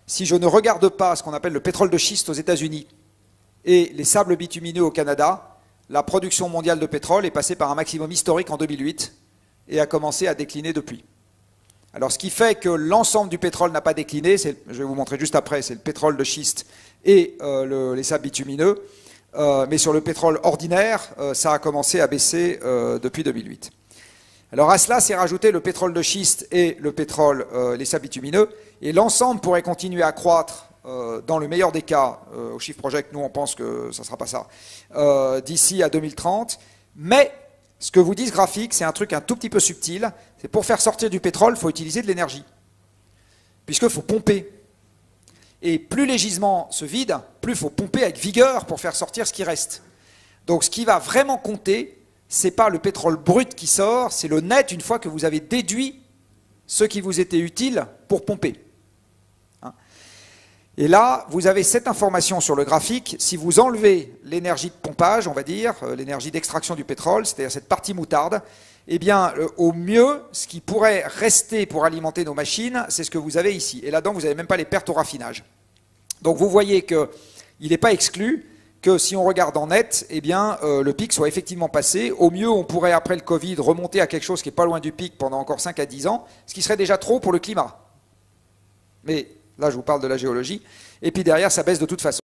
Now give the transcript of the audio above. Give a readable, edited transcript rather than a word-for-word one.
si je ne regarde pas ce qu'on appelle le pétrole de schiste aux États-Unis et les sables bitumineux au Canada, la production mondiale de pétrole est passée par un maximum historique en 2008 et a commencé à décliner depuis. Alors ce qui fait que l'ensemble du pétrole n'a pas décliné, je vais vous montrer juste après, c'est le pétrole de schiste et les sables bitumineux, mais sur le pétrole ordinaire, ça a commencé à baisser depuis 2008. Alors à cela, c'est rajouté le pétrole de schiste et le pétrole, les sables bitumineux, et l'ensemble pourrait continuer à croître, dans le meilleur des cas, au Shift Project, nous on pense que ça ne sera pas ça, d'ici à 2030, mais ce que vous dit ce graphique, c'est un truc un tout petit peu subtil, c'est pour faire sortir du pétrole, il faut utiliser de l'énergie, puisqu'il faut pomper. Et plus les gisements se vident, plus il faut pomper avec vigueur pour faire sortir ce qui reste. Donc ce qui va vraiment compter, ce n'est pas le pétrole brut qui sort, c'est le net une fois que vous avez déduit ce qui vous était utile pour pomper. Et là, vous avez cette information sur le graphique. Si vous enlevez l'énergie de pompage, on va dire, l'énergie d'extraction du pétrole, c'est-à-dire cette partie moutarde, eh bien, au mieux, ce qui pourrait rester pour alimenter nos machines, c'est ce que vous avez ici. Et là-dedans, vous n'avez même pas les pertes au raffinage. Donc vous voyez qu'il n'est pas exclu que si on regarde en net, eh bien, le pic soit effectivement passé. Au mieux, on pourrait, après le Covid, remonter à quelque chose qui n'est pas loin du pic pendant encore 5 à 10 ans, ce qui serait déjà trop pour le climat. Mais là, je vous parle de la géologie. Et puis derrière, ça baisse de toute façon.